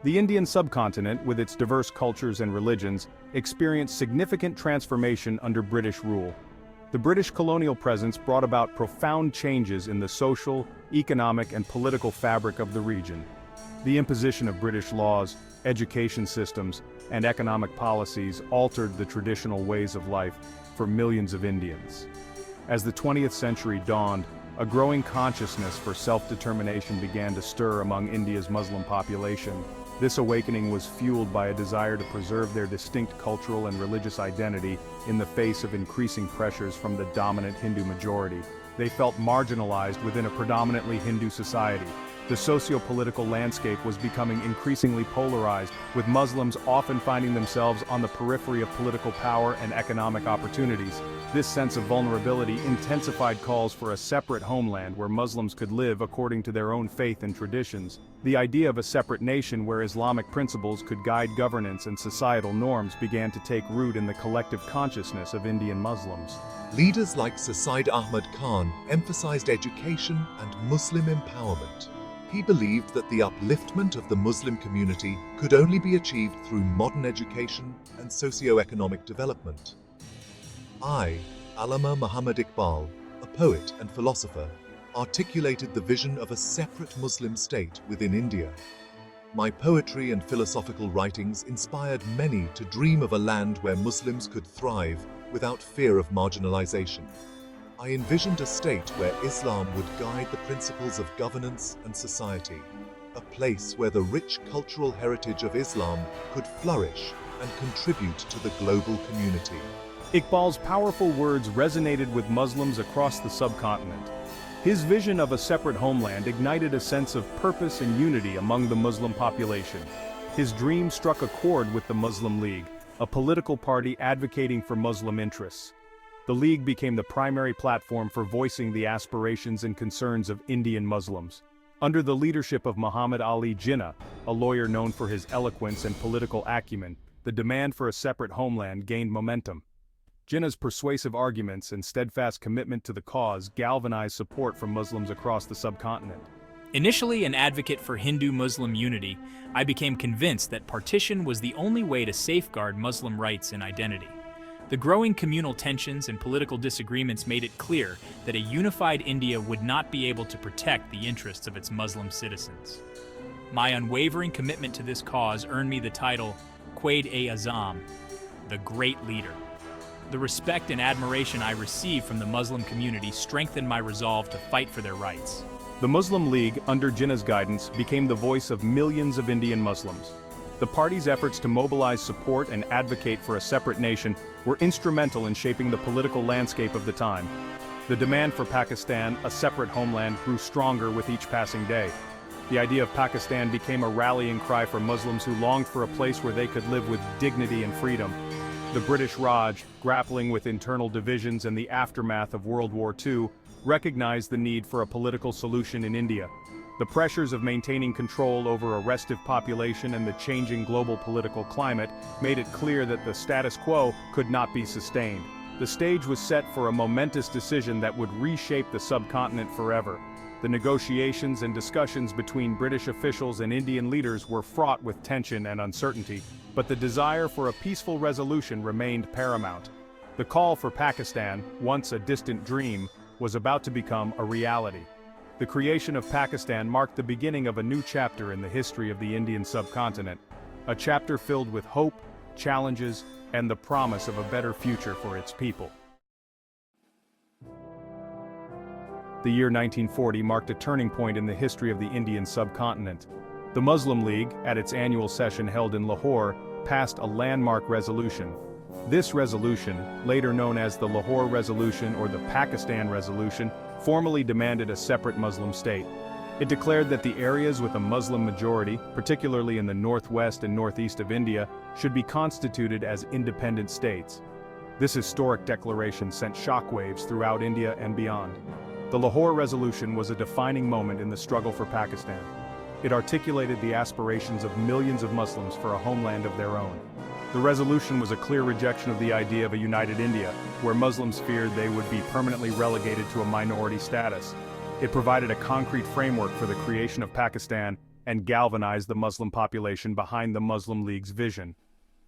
The Indian subcontinent, with its diverse cultures and religions, experienced significant transformation under British rule. The British colonial presence brought about profound changes in the social, economic, and political fabric of the region. The imposition of British laws, education systems, and economic policies altered the traditional ways of life for millions of Indians. As the 20th century dawned, a growing consciousness for self-determination began to stir among India's Muslim population. This awakening was fueled by a desire to preserve their distinct cultural and religious identity in the face of increasing pressures from the dominant Hindu majority. They felt marginalized within a predominantly Hindu society. The socio-political landscape was becoming increasingly polarized, with Muslims often finding themselves on the periphery of political power and economic opportunities. This sense of vulnerability intensified calls for a separate homeland where Muslims could live according to their own faith and traditions. The idea of a separate nation where Islamic principles could guide governance and societal norms began to take root in the collective consciousness of Indian Muslims. Leaders like Sir Syed Ahmad Khan emphasized education and Muslim empowerment. He believed that the upliftment of the Muslim community could only be achieved through modern education and socio-economic development. I, Allama Muhammad Iqbal, a poet and philosopher, articulated the vision of a separate Muslim state within India. My poetry and philosophical writings inspired many to dream of a land where Muslims could thrive without fear of marginalization. I envisioned a state where Islam would guide the principles of governance and society, a place where the rich cultural heritage of Islam could flourish and contribute to the global community. Iqbal's powerful words resonated with Muslims across the subcontinent. His vision of a separate homeland ignited a sense of purpose and unity among the Muslim population. His dream struck a chord with the Muslim League, a political party advocating for Muslim interests. The League became the primary platform for voicing the aspirations and concerns of Indian Muslims. Under the leadership of Muhammad Ali Jinnah, a lawyer known for his eloquence and political acumen, the demand for a separate homeland gained momentum. Jinnah's persuasive arguments and steadfast commitment to the cause galvanized support from Muslims across the subcontinent. Initially an advocate for Hindu-Muslim unity, I became convinced that partition was the only way to safeguard Muslim rights and identity. The growing communal tensions and political disagreements made it clear that a unified India would not be able to protect the interests of its Muslim citizens. My unwavering commitment to this cause earned me the title Quaid-e-Azam, the Great Leader. The respect and admiration I received from the Muslim community strengthened my resolve to fight for their rights. The Muslim League, under Jinnah's guidance, became the voice of millions of Indian Muslims. The party's efforts to mobilize support and advocate for a separate nation were instrumental in shaping the political landscape of the time. The demand for Pakistan, a separate homeland, grew stronger with each passing day. The idea of Pakistan became a rallying cry for Muslims who longed for a place where they could live with dignity and freedom. The British Raj, grappling with internal divisions and the aftermath of World War II, recognized the need for a political solution in India. The pressures of maintaining control over a restive population and the changing global political climate made it clear that the status quo could not be sustained. The stage was set for a momentous decision that would reshape the subcontinent forever. The negotiations and discussions between British officials and Indian leaders were fraught with tension and uncertainty, but the desire for a peaceful resolution remained paramount. The call for Pakistan, once a distant dream, was about to become a reality. The creation of Pakistan marked the beginning of a new chapter in the history of the Indian subcontinent, a chapter filled with hope, challenges, and the promise of a better future for its people. The year 1940 marked a turning point in the history of the Indian subcontinent. The Muslim League, at its annual session held in Lahore, passed a landmark resolution. This resolution, later known as the Lahore Resolution or the Pakistan Resolution, formally demanded a separate Muslim state. It declared that the areas with a Muslim majority, particularly in the northwest and northeast of India, should be constituted as independent states. This historic declaration sent shockwaves throughout India and beyond. The Lahore Resolution was a defining moment in the struggle for Pakistan. It articulated the aspirations of millions of Muslims for a homeland of their own. The resolution was a clear rejection of the idea of a united India, where Muslims feared they would be permanently relegated to a minority status. It provided a concrete framework for the creation of Pakistan, and galvanized the Muslim population behind the Muslim League's vision.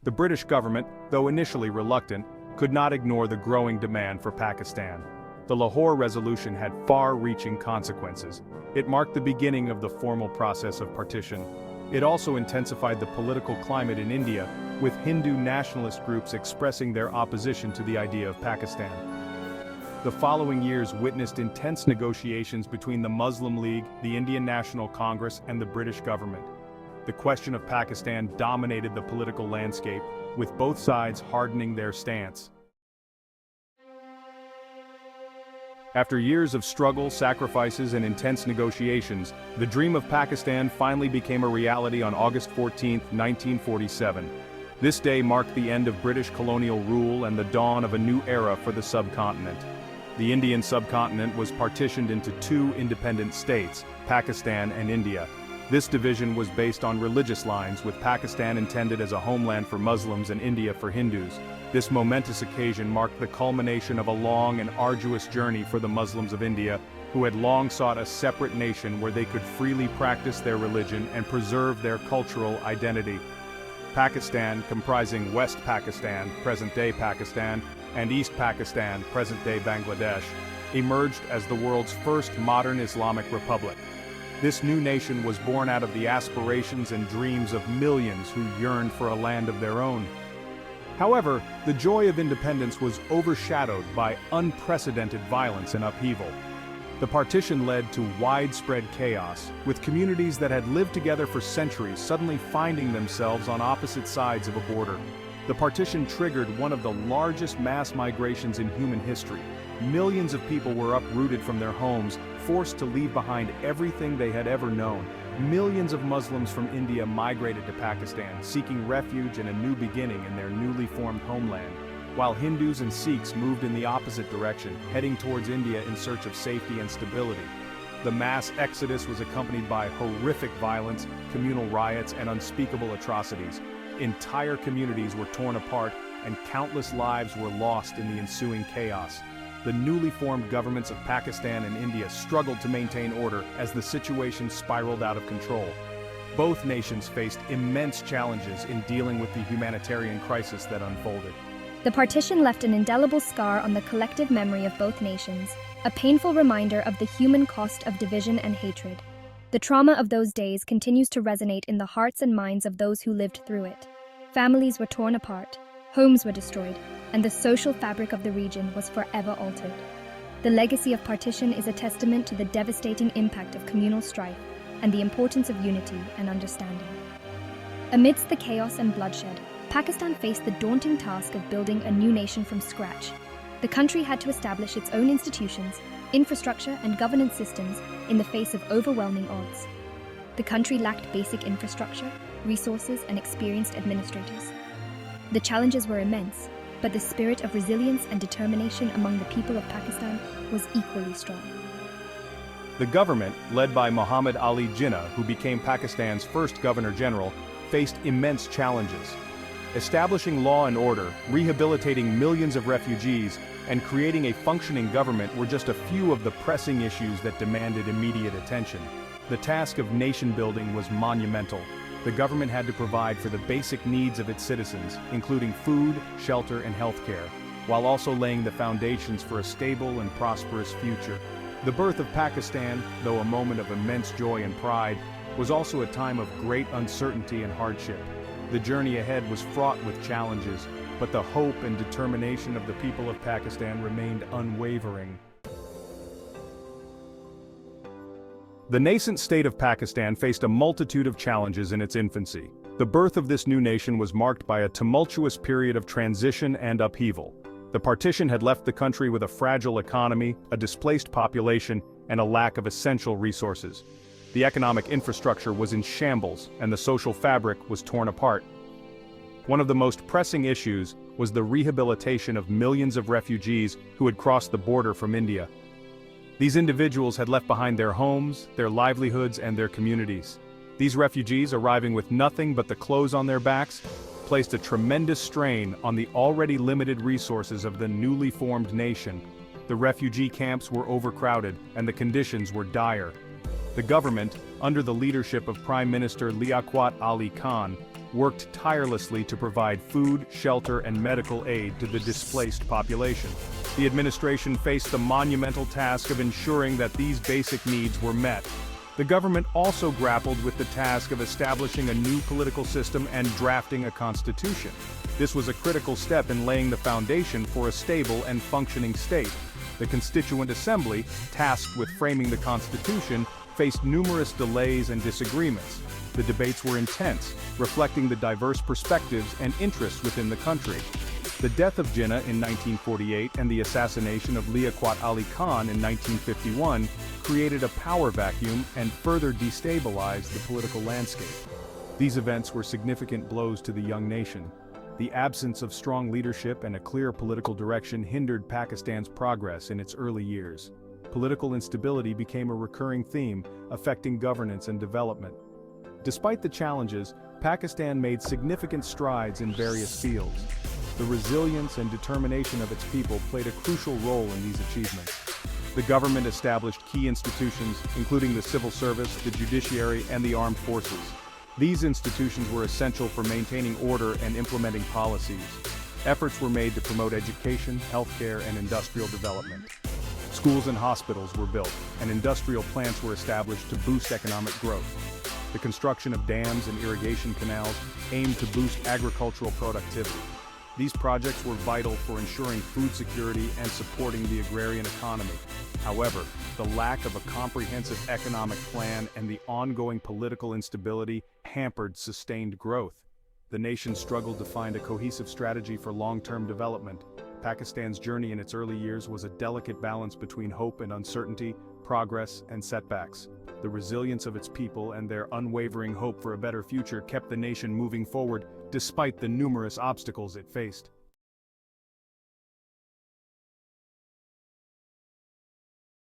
The British government, though initially reluctant, could not ignore the growing demand for Pakistan. The Lahore Resolution had far-reaching consequences. It marked the beginning of the formal process of partition. It also intensified the political climate in India, with Hindu nationalist groups expressing their opposition to the idea of Pakistan. The following years witnessed intense negotiations between the Muslim League, the Indian National Congress, and the British government. The question of Pakistan dominated the political landscape, with both sides hardening their stance. After years of struggle, sacrifices, and intense negotiations, the dream of Pakistan finally became a reality on August 14, 1947. This day marked the end of British colonial rule and the dawn of a new era for the subcontinent. The Indian subcontinent was partitioned into two independent states, Pakistan and India. This division was based on religious lines, with Pakistan intended as a homeland for Muslims and India for Hindus. This momentous occasion marked the culmination of a long and arduous journey for the Muslims of India, who had long sought a separate nation where they could freely practice their religion and preserve their cultural identity. Pakistan, comprising West Pakistan, present-day Pakistan, and East Pakistan, present-day Bangladesh, emerged as the world's first modern Islamic republic. This new nation was born out of the aspirations and dreams of millions who yearned for a land of their own. However, the joy of independence was overshadowed by unprecedented violence and upheaval. The partition led to widespread chaos, with communities that had lived together for centuries suddenly finding themselves on opposite sides of a border. The partition triggered one of the largest mass migrations in human history. Millions of people were uprooted from their homes, forced to leave behind everything they had ever known. Millions of Muslims from India migrated to Pakistan, seeking refuge and a new beginning in their newly formed homeland, while Hindus and Sikhs moved in the opposite direction, heading towards India in search of safety and stability. The mass exodus was accompanied by horrific violence, communal riots, and unspeakable atrocities. Entire communities were torn apart, and countless lives were lost in the ensuing chaos. The newly formed governments of Pakistan and India struggled to maintain order as the situation spiraled out of control. Both nations faced immense challenges in dealing with the humanitarian crisis that unfolded. The partition left an indelible scar on the collective memory of both nations, a painful reminder of the human cost of division and hatred. The trauma of those days continues to resonate in the hearts and minds of those who lived through it. Families were torn apart, homes were destroyed, and the social fabric of the region was forever altered. The legacy of partition is a testament to the devastating impact of communal strife and the importance of unity and understanding. Amidst the chaos and bloodshed, Pakistan faced the daunting task of building a new nation from scratch. The country had to establish its own institutions, infrastructure, and governance systems in the face of overwhelming odds. The country lacked basic infrastructure, resources, and experienced administrators. The challenges were immense, but the spirit of resilience and determination among the people of Pakistan was equally strong. The government, led by Muhammad Ali Jinnah, who became Pakistan's first governor-general, faced immense challenges. Establishing law and order, rehabilitating millions of refugees, and creating a functioning government were just a few of the pressing issues that demanded immediate attention. The task of nation-building was monumental. The government had to provide for the basic needs of its citizens, including food, shelter, and healthcare, while also laying the foundations for a stable and prosperous future. The birth of Pakistan, though a moment of immense joy and pride, was also a time of great uncertainty and hardship. The journey ahead was fraught with challenges, but the hope and determination of the people of Pakistan remained unwavering. The nascent state of Pakistan faced a multitude of challenges in its infancy. The birth of this new nation was marked by a tumultuous period of transition and upheaval. The partition had left the country with a fragile economy, a displaced population, and a lack of essential resources. The economic infrastructure was in shambles, and the social fabric was torn apart. One of the most pressing issues was the rehabilitation of millions of refugees who had crossed the border from India. These individuals had left behind their homes, their livelihoods, and their communities. These refugees, arriving with nothing but the clothes on their backs, placed a tremendous strain on the already limited resources of the newly formed nation. The refugee camps were overcrowded, and the conditions were dire. The government, under the leadership of Prime Minister Liaquat Ali Khan, worked tirelessly to provide food, shelter, and medical aid to the displaced population. The administration faced the monumental task of ensuring that these basic needs were met. The government also grappled with the task of establishing a new political system and drafting a constitution. This was a critical step in laying the foundation for a stable and functioning state. The Constituent Assembly, tasked with framing the constitution, faced numerous delays and disagreements. The debates were intense, reflecting the diverse perspectives and interests within the country. The death of Jinnah in 1948 and the assassination of Liaquat Ali Khan in 1951 created a power vacuum and further destabilized the political landscape. These events were significant blows to the young nation. The absence of strong leadership and a clear political direction hindered Pakistan's progress in its early years. Political instability became a recurring theme, affecting governance and development. Despite the challenges, Pakistan made significant strides in various fields. The resilience and determination of its people played a crucial role in these achievements. The government established key institutions, including the civil service, the judiciary, and the armed forces. These institutions were essential for maintaining order and implementing policies. Efforts were made to promote education, healthcare, and industrial development. Schools and hospitals were built, and industrial plants were established to boost economic growth. The construction of dams and irrigation canals aimed to boost agricultural productivity. These projects were vital for ensuring food security and supporting the agrarian economy. However, the lack of a comprehensive economic plan and the ongoing political instability hampered sustained growth. The nation struggled to find a cohesive strategy for long-term development. Pakistan's journey in its early years was a delicate balance between hope and uncertainty, progress and setbacks. The resilience of its people and their unwavering hope for a better future kept the nation moving forward despite the numerous obstacles it faced.